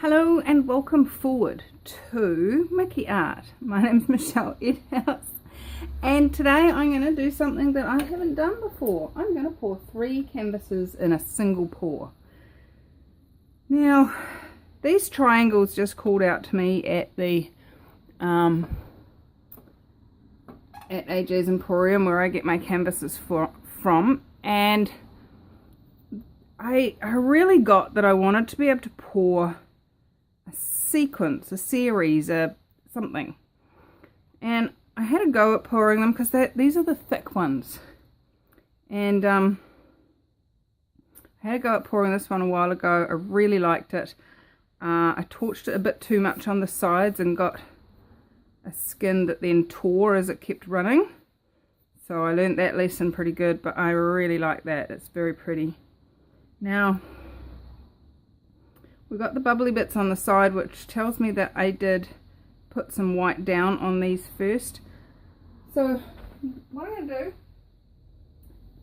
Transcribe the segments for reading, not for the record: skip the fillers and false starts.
Hello and welcome forward to Mickey Art. My name's Michelle Edhouse and today I'm going to do something that I haven't done before. I'm going to pour 3 canvases in a single pour. Now these triangles just called out to me at the at AJ's Emporium where I get my canvases from, and I really got that I wanted to be able to pour a sequence, a series, something, and I had a go at pouring them because these are the thick ones, and I had a go at pouring this one a while ago. I really liked it. I torched it a bit too much on the sides and got a skin that then tore as it kept running, so I learned that lesson pretty good, but I really like that. It's very pretty. Now we've got the bubbly bits on the side, which tells me that I did put some white down on these first. So what I'm going to do,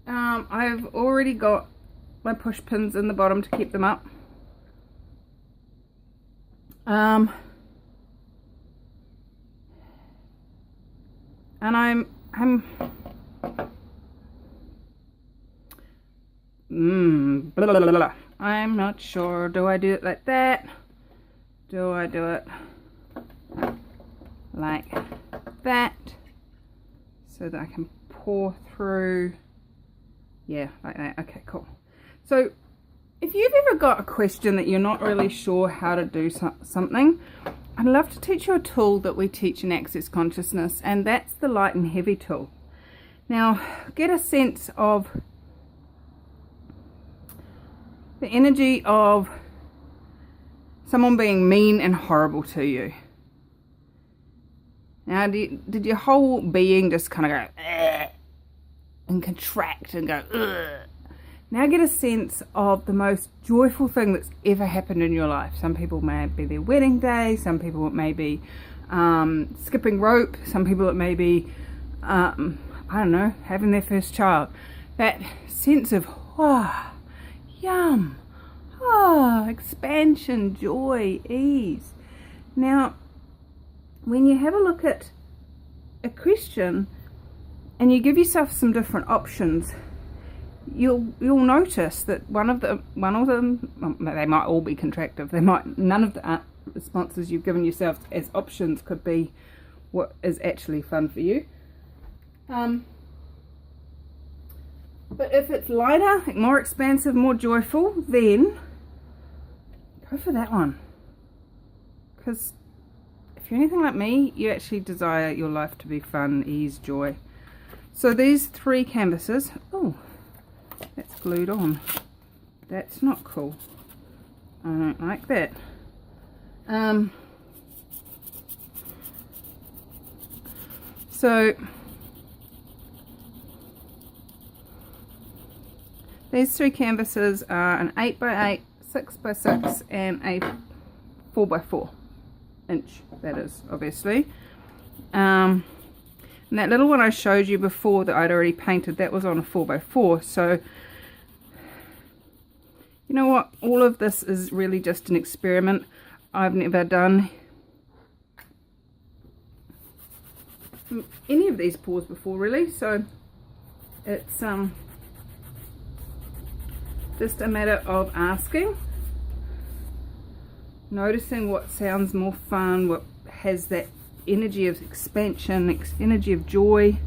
I've already got my push pins in the bottom to keep them up. And blah, blah, blah, blah. I'm not sure. Do I do it like that? Do I do it like that so that I can pour through? Yeah, like that. Okay, cool. So if you've ever got a question that you're not really sure how to do something, I'd love to teach you a tool that we teach in Access Consciousness, and that's the light and heavy tool. Now get a sense of the energy of someone being mean and horrible to you. Now, did your whole being just kind of go and contract and go ugh? Now get a sense of the most joyful thing that's ever happened in your life. Some people may be their wedding day, some people it may be skipping rope, some people it may be I don't know, having their first child. That sense of yum, expansion, joy, ease. Now when you have a look at a question and you give yourself some different options, you'll notice that one of them, they might all be contractive. None of the responses you've given yourself as options could be what is actually fun for you. But if it's lighter, more expansive, more joyful, then go for that one. Because if you're anything like me, you actually desire your life to be fun, ease, joy. So these 3 canvases, oh, that's glued on. That's not cool. I don't like that. So these 3 canvases are an 8x8, 6x6 and a 4x4 inch, that is, obviously. And that little one I showed you before that I'd already painted, that was on a 4x4. So you know what, all of this is really just an experiment. I've never done any of these pours before, really, so it's just a matter of asking, noticing what sounds more fun, what has that energy of expansion, energy of joy,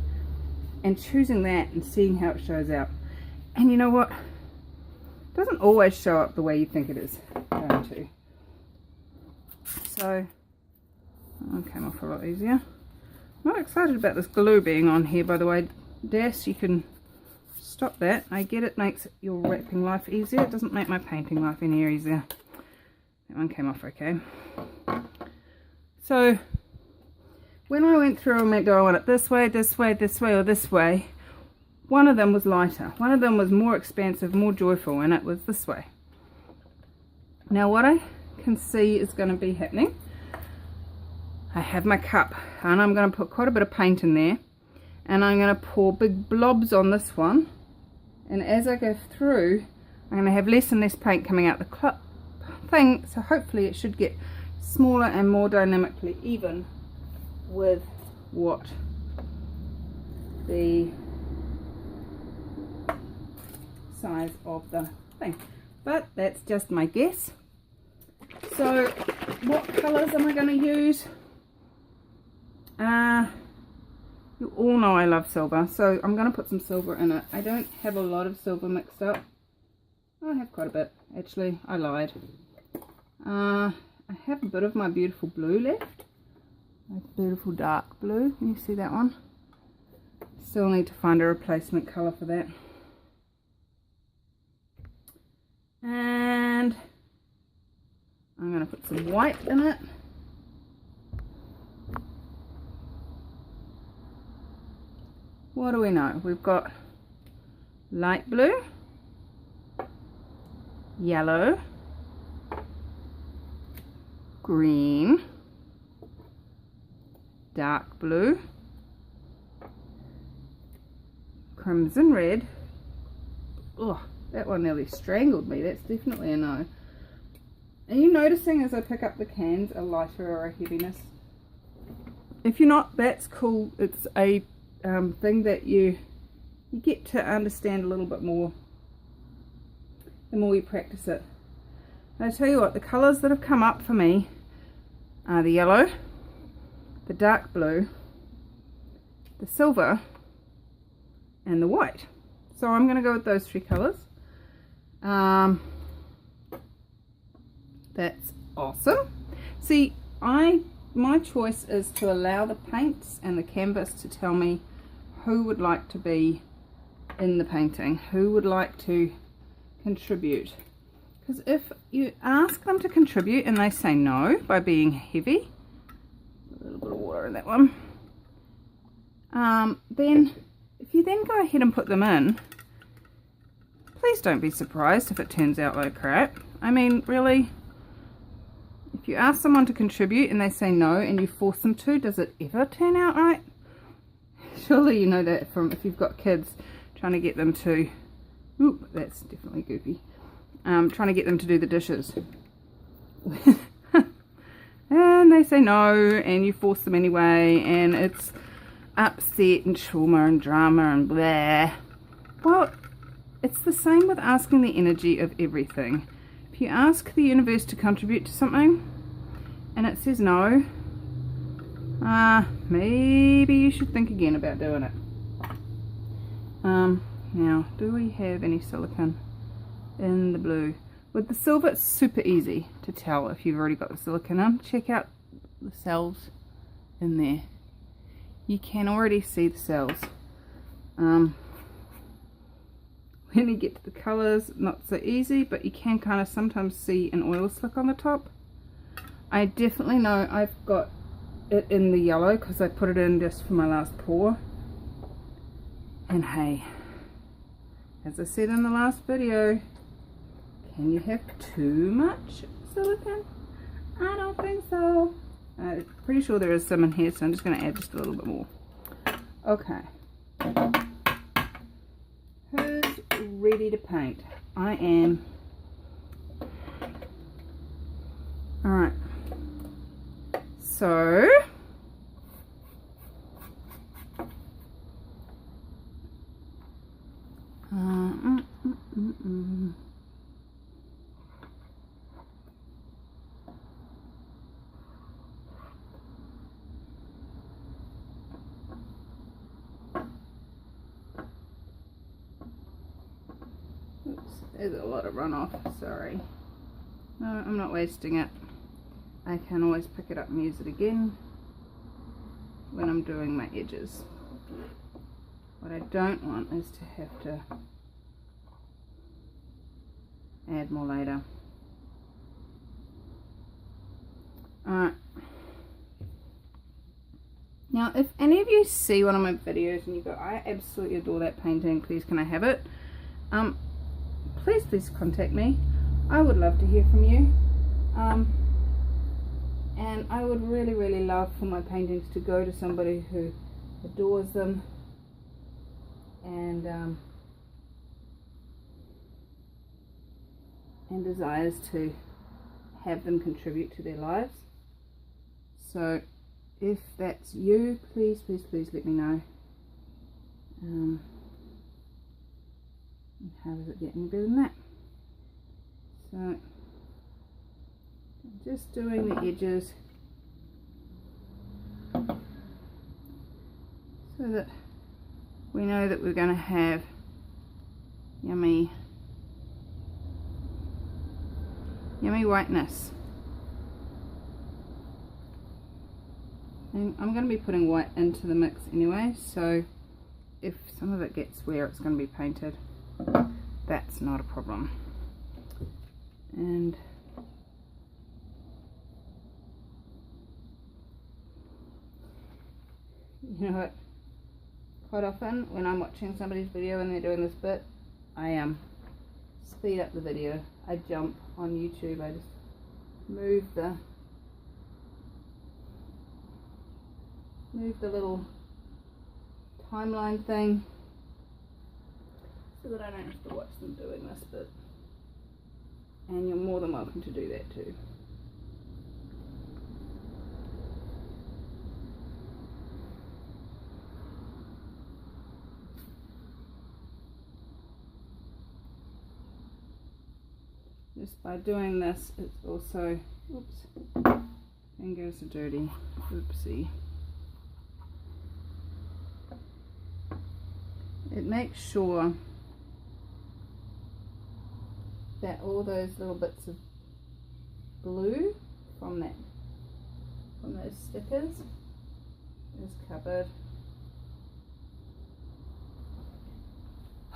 and choosing that and seeing how it shows out. And you know what? It doesn't always show up the way you think it is going to. So, that came off a lot easier. I'm not excited about this glue being on here, by the way. Des, you can stop that. I get it makes your wrapping life easier. It doesn't make my painting life any easier. That one came off okay. So when I went through and went, do I want it this way, this way, this way, or this way, one of them was lighter. One of them was more expansive, more joyful, and it was this way. Now what I can see is going to be happening, I have my cup and I'm going to put quite a bit of paint in there, and I'm going to pour big blobs on this one, and as I go through I'm going to have less and less paint coming out the thing, so hopefully it should get smaller and more dynamically even with what the size of the thing. But that's just my guess. So what colours am I going to use? You all know I love silver, so I'm going to put some silver in it. I don't have a lot of silver mixed up. I have quite a bit, actually. I lied. I have a bit of my beautiful blue left. My beautiful dark blue. Can you see that one? Still need to find a replacement colour for that. And I'm going to put some white in it. What do we know? We've got light blue, yellow, green, dark blue, crimson red. Oh, that one nearly strangled me. That's definitely a no. Are you noticing as I pick up the cans a lighter or a heaviness? If you're not, that's cool. It's a thing that you get to understand a little bit more the more you practice it. And I tell you what, the colours that have come up for me are the yellow, the dark blue, the silver, and the white. So I'm going to go with those three colours. That's awesome. See, my choice is to allow the paints and the canvas to tell me who would like to be in the painting, who would like to contribute. Because if you ask them to contribute and they say no by being heavy, a little bit of water in that one, then if you then go ahead and put them in, please don't be surprised if it turns out like crap. I mean, really, if you ask someone to contribute and they say no and you force them to, does it ever turn out right? Surely you know that from if you've got kids, trying to get them to, ooh, that's definitely goopy, trying to get them to do the dishes. And they say no and you force them anyway and it's upset and trauma and drama and blah. Well, it's the same with asking the energy of everything. If you ask the universe to contribute to something and it says no, maybe you should think again about doing it. Now, do we have any silicone in the blue? With the silver, it's super easy to tell if you've already got the silicone in. Check out the cells in there. You can already see the cells. When you get to the colours, not so easy, but you can kind of sometimes see an oil slick on the top. I definitely know I've got it in the yellow because I put it in just for my last pour. And hey, as I said in the last video, can you have too much silicone? I don't think so. I'm pretty sure there is some in here, so I'm just going to add just a little bit more. Okay. Who's ready to paint? I am. Alright. So, there's a lot of runoff, sorry. No, I'm not wasting it. I can always pick it up and use it again when I'm doing my edges. What I don't want is to have to add more later. Alright. Now, if any of you see one of my videos and you go, I absolutely adore that painting, please can I have it? Please contact me. I would love to hear from you. And I would really love for my paintings to go to somebody who adores them and desires to have them contribute to their lives. So if that's you, please let me know. And how does it get any better than that? So I'm just doing the edges so that we know that we're going to have yummy whiteness. And I'm going to be putting white into the mix anyway, so if some of it gets where it's going to be painted, that's not a problem. And you know what, quite often when I'm watching somebody's video and they're doing this bit, I speed up the video. I jump on YouTube, I just move the little timeline thing so that I don't have to watch them doing this bit. And you're more than welcome to do that too. Just by doing this, it's also, oops, fingers are dirty, oopsie. It makes sure that all those little bits of glue from those stickers is covered.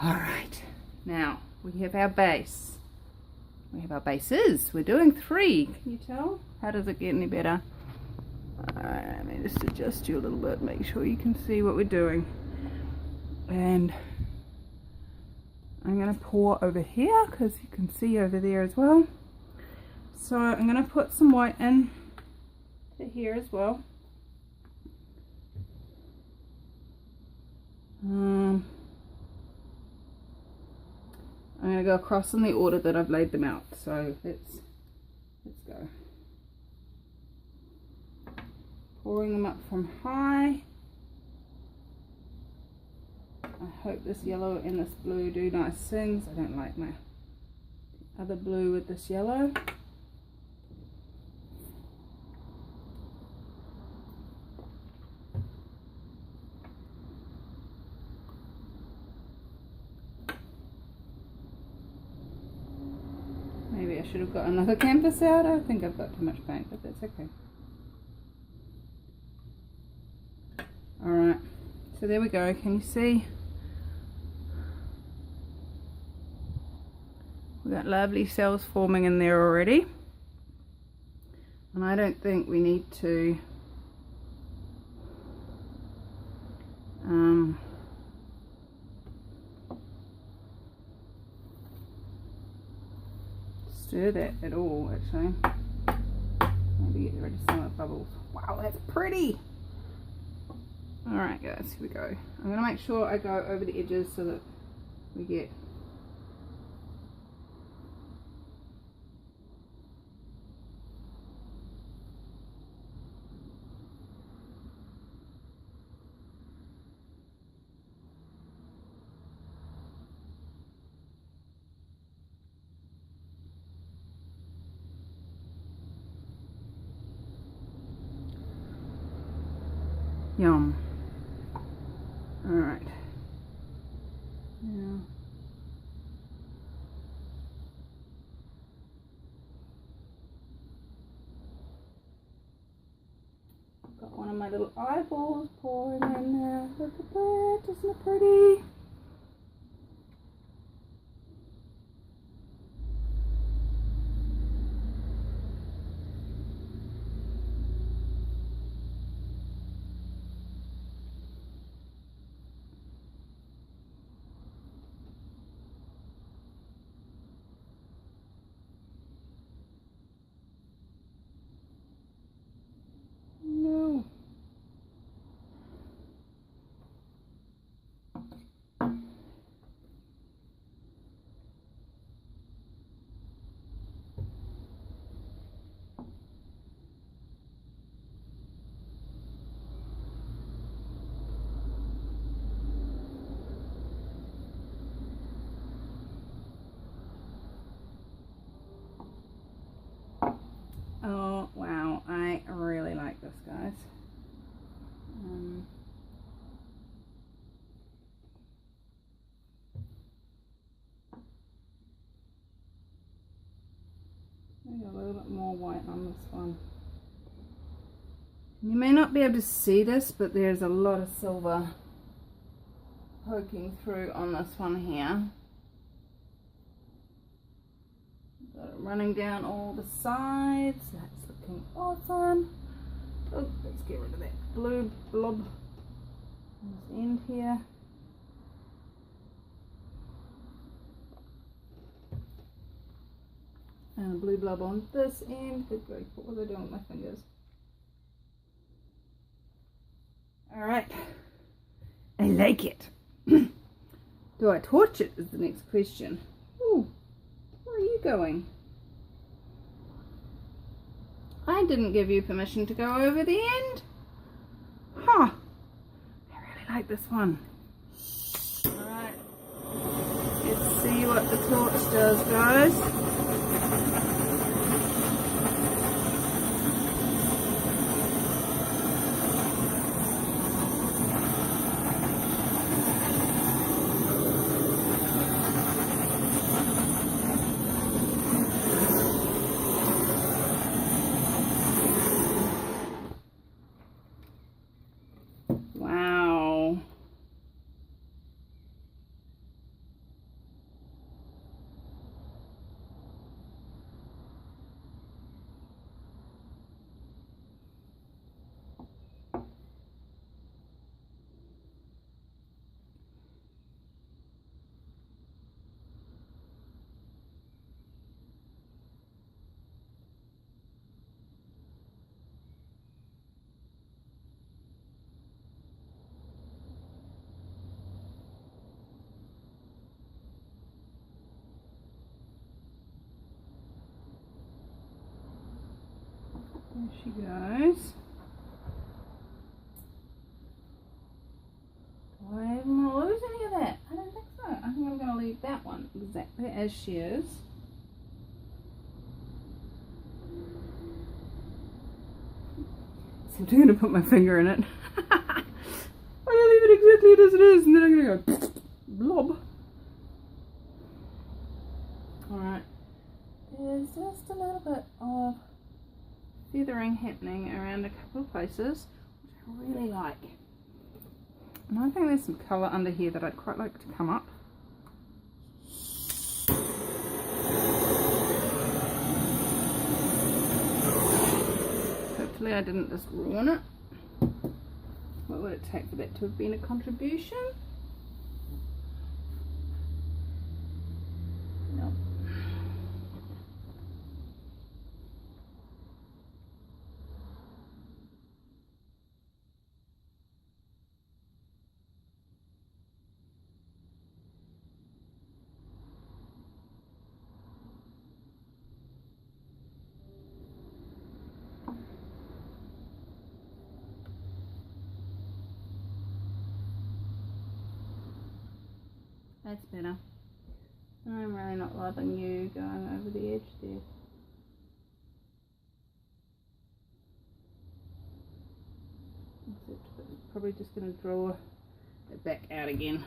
Alright, now we have our base. We have our bases. We're doing 3. Can you tell? How does it get any better? Let me just adjust you a little bit, make sure you can see what we're doing. And I'm going to pour over here because you can see over there as well. So I'm going to put some white in to here as well. I'm going to go across in the order that I've laid them out. So let's go. Pouring them up from high. I hope this yellow and this blue do nice things. I don't like my other blue with this yellow. Maybe I should have got another canvas out. I think I've got too much paint, but that's okay. Alright, so there we go. Can you see? We've got lovely cells forming in there already. And I don't think we need to stir that at all, actually. Maybe get rid of some of the bubbles. Wow, that's pretty! Alright guys, here we go. I'm going to make sure I go over the edges so that we get yum. Alright. Now I've got one of my little eyeballs pouring in there. Look at that, isn't it pretty? A little bit more white on this one. You may not be able to see this, but there's a lot of silver poking through on this one here. Got it running down all the sides. That's looking awesome. Oh, let's get rid of that blue blob on this end here. And a blue blob on this end. Good grief, what was I doing with my fingers? Alright, I like it. Do I torch it is the next question. Ooh, where are you going? I didn't give you permission to go over the end. Huh, I really like this one. Alright, let's see what the torch does, guys. Wow. There she goes. Do I even want to lose any of that? I don't think so. I think I'm going to leave that one exactly as she is. So I'm going to put my finger in it. I'm going to leave it exactly as it is, and then I'm going to go blob. Alright. There's just a little bit of feathering happening around a couple of places, which I really like. And I think there's some colour under here that I'd quite like to come up. Hopefully I didn't just ruin it. What would it take for that to have been a contribution? Nope. That's better. I'm really not loving you going over the edge there. Probably just going to draw it back out again.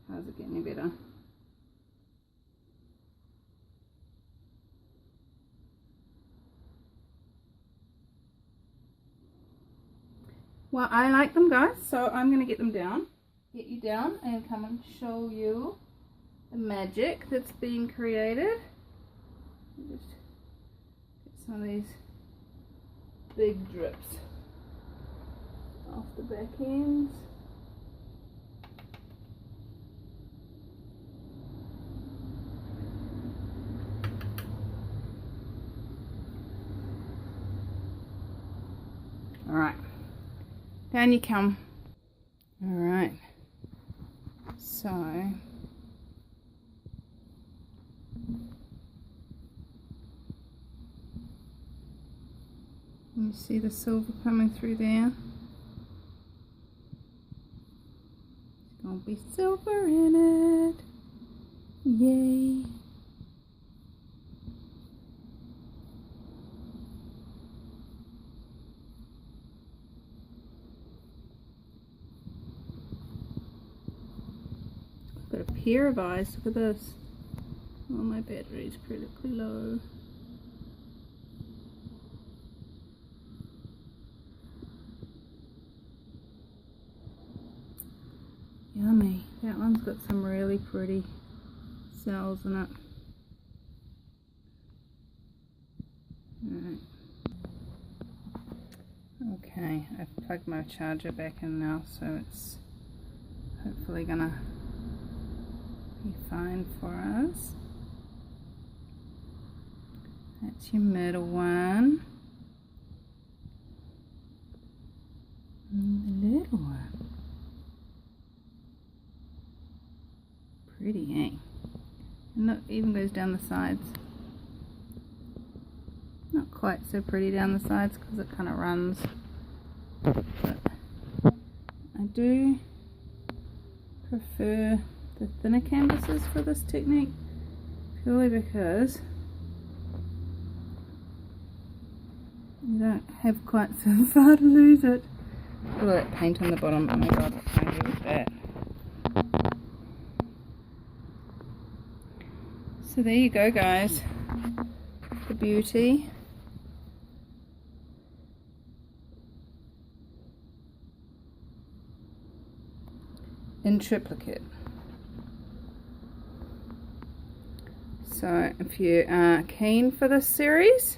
How's it getting any better? Well, I like them, guys, so I'm going to get them down. Get you down and come and show you the magic that's being created. Just get some of these big drips off the back ends. All right, down you come. All right. So you see the silver coming through there? There's gonna be silver in it. Yay. Got a pair of eyes, look at this. Oh, my battery is critically low. Yummy. That one's got some really pretty cells in it. Alright. Okay, I've plugged my charger back in now, so it's hopefully gonna be fine for us. That's your middle one. And the little one. Pretty, eh? And look, even goes down the sides. Not quite so pretty down the sides because it kind of runs. But I do prefer the thinner canvases for this technique, purely because you don't have quite so far to lose it. Look at that paint on the bottom. Oh my god, what can I do with that? So there you go, guys. The beauty. In triplicate. So if you are keen for this series,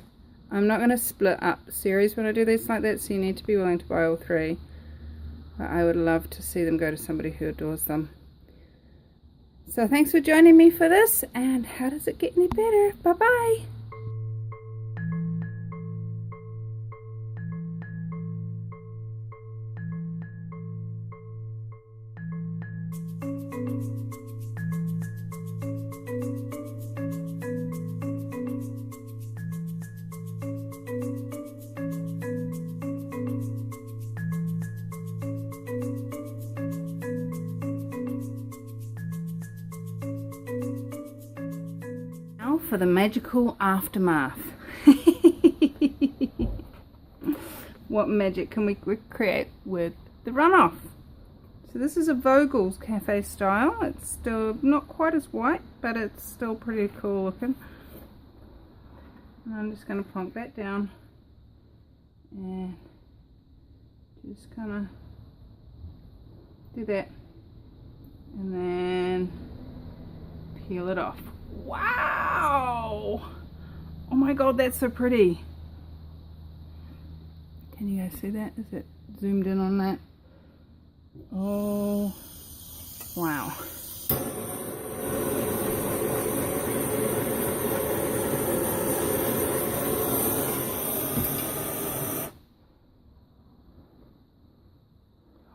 I'm not going to split up the series when I do these like that, so you need to be willing to buy all three. But I would love to see them go to somebody who adores them. So thanks for joining me for this, and how does it get any better? Bye bye. For the magical aftermath. What magic can we recreate with the runoff? So this is a Vogel's cafe style. It's still not quite as white, but it's still pretty cool looking. And I'm just going to plonk that down and just kind of do that and then peel it off. Wow! Oh my god, that's so pretty. Can you guys see that? Is it zoomed in on that? Oh, wow.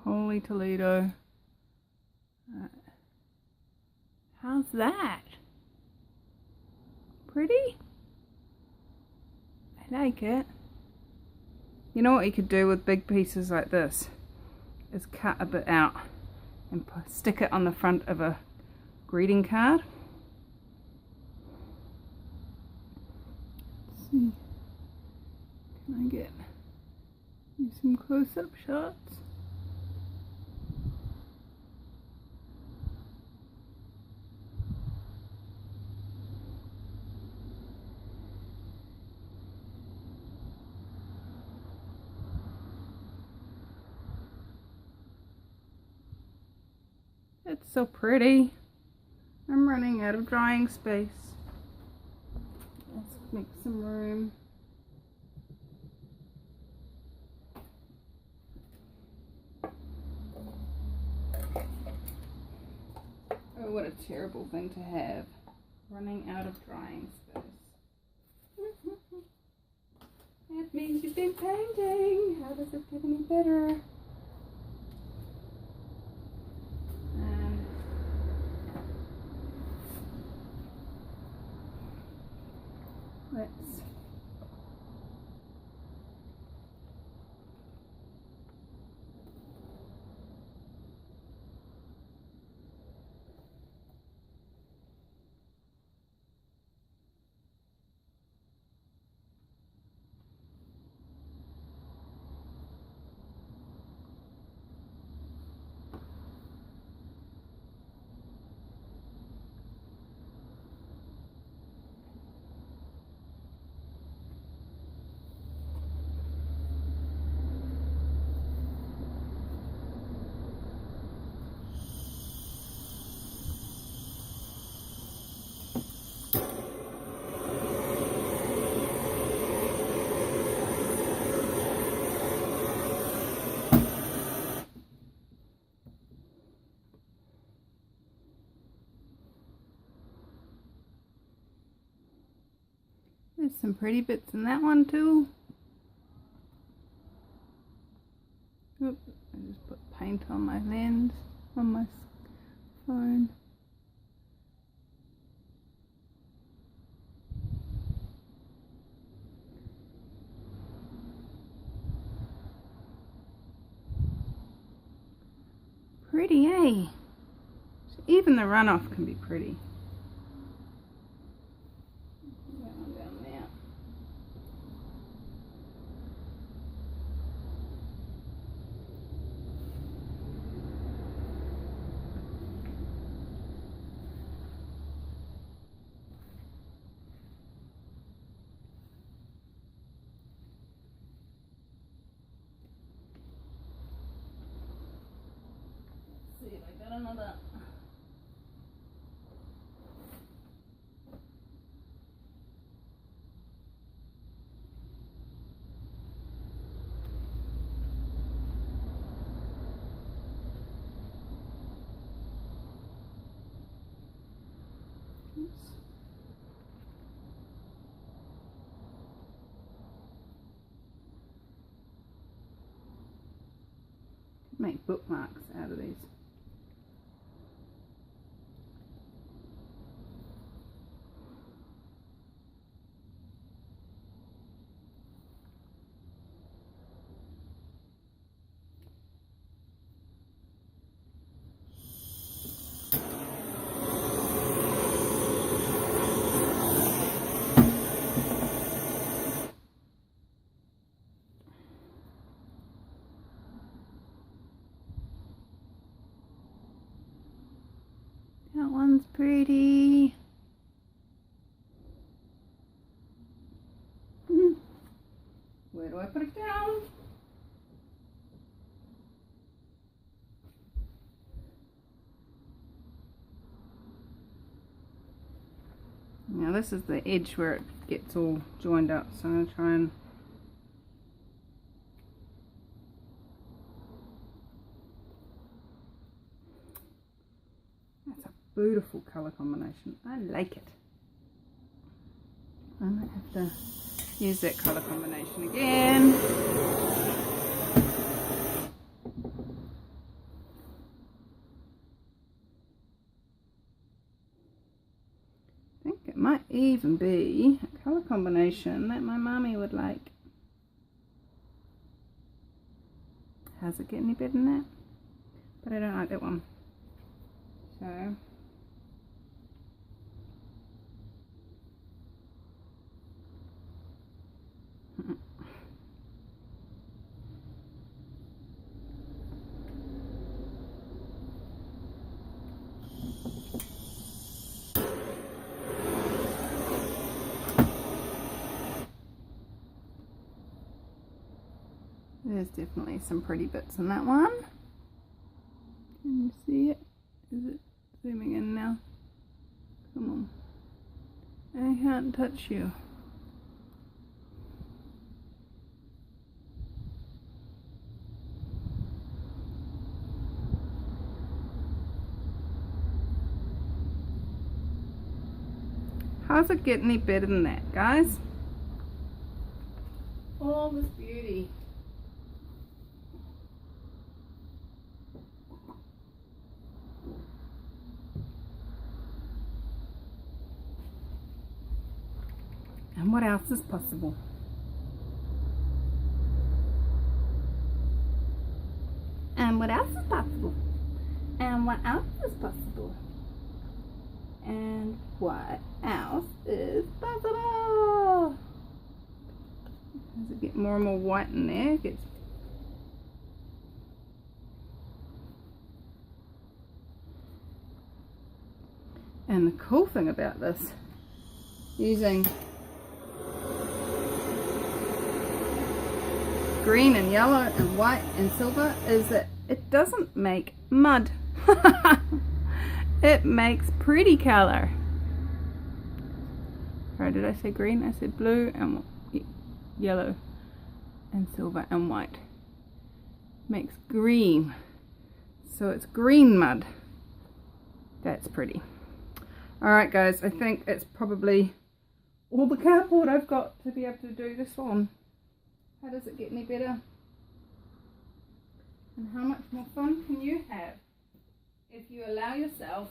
Holy Toledo. How's that? Pretty? I like it. You know what you could do with big pieces like this is cut a bit out and stick it on the front of a greeting card. Let's see, can I get you some close-up shots? It's so pretty. I'm running out of drying space. Let's make some room. Oh, what a terrible thing to have. Running out of drying space. That means you've been painting. How does it get any better? Let's There's some pretty bits in that one too. Oop, I just put paint on my lens, on my phone. Pretty, eh? So even the runoff can be pretty. That one down there. See if I got another. Oops. Make bookmarks out of these. That one's pretty. Where do I put it down? Now this is the edge where it gets all joined up, so I'm going to try and beautiful colour combination. I like it. I might have to use that colour combination again. I think it might even be a colour combination that my mummy would like. How's it get any better than that? But I don't like that one. So there's definitely some pretty bits in that one. Can you see it? Is it zooming in now? Come on. I can't touch you. How's it get any better than that, guys? All this beauty. And what else is possible? And what else is possible? And what else is possible? And what else is possible? As it gets more and more white in there, it gets and the cool thing about this, using green and yellow and white and silver, is that it doesn't make mud. It makes pretty color. Or did I say green? I said blue and yellow and silver and white. Makes green. So it's green mud. That's pretty. Alright guys, I think it's probably all the cardboard I've got to be able to do this one. How does it get any better? And how much more fun can you have if you allow yourself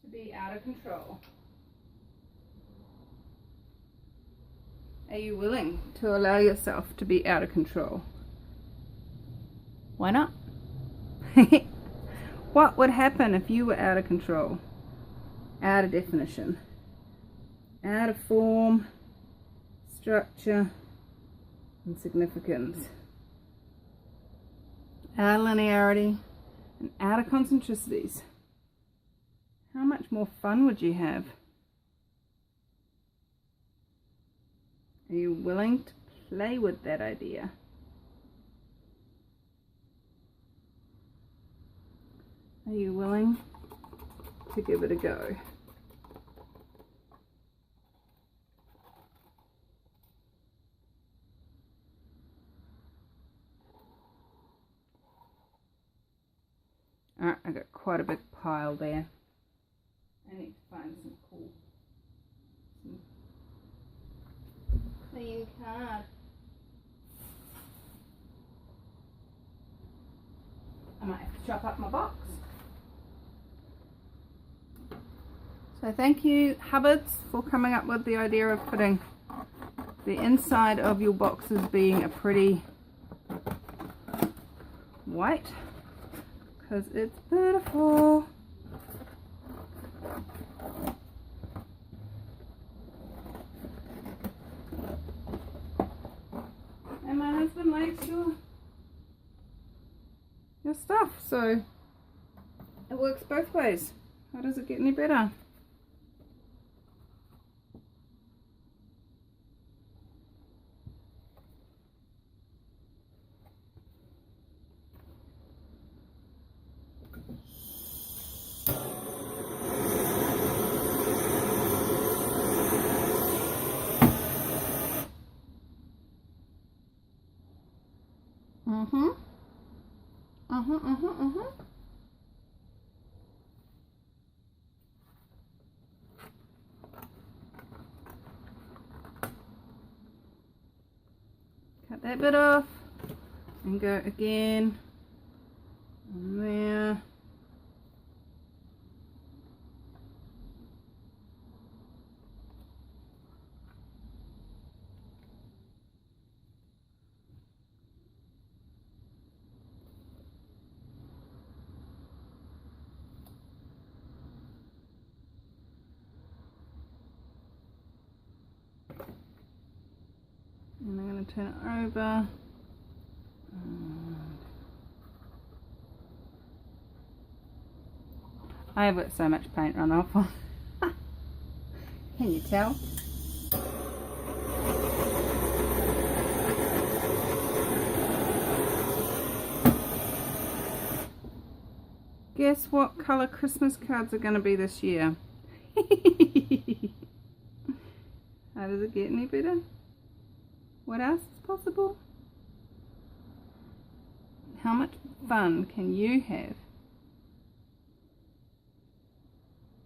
to be out of control? Are you willing to allow yourself to be out of control? Why not? What would happen if you were out of control? Out of definition, out of form, structure, and significance, out of linearity, and out of concentricities? How much more fun would you have? Are you willing to play with that idea? Are you willing to give it a go? Alright, I got quite a big pile there. I need to find some clean card. I might have to chop up my box. So thank you, Hubbards, for coming up with the idea of putting the inside of your boxes being a pretty white, because it's beautiful. And my husband likes your stuff, so it works both ways. How does it get any better? Cut that bit off and go again on there. And I'm going to turn it over. I have got so much paint run off. Can you tell? Guess what colour Christmas cards are going to be this year? How does it get any better? What else is possible? How much fun can you have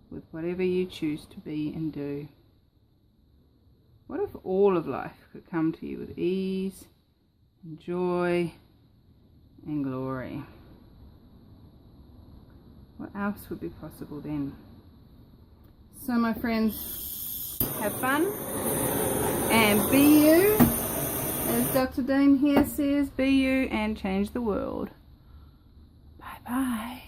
with whatever you choose to be and do? What if all of life could come to you with ease and joy and glory? What else would be possible then? So my friends, have fun and be you. As Dr. Dean here says, be you and change the world. Bye bye.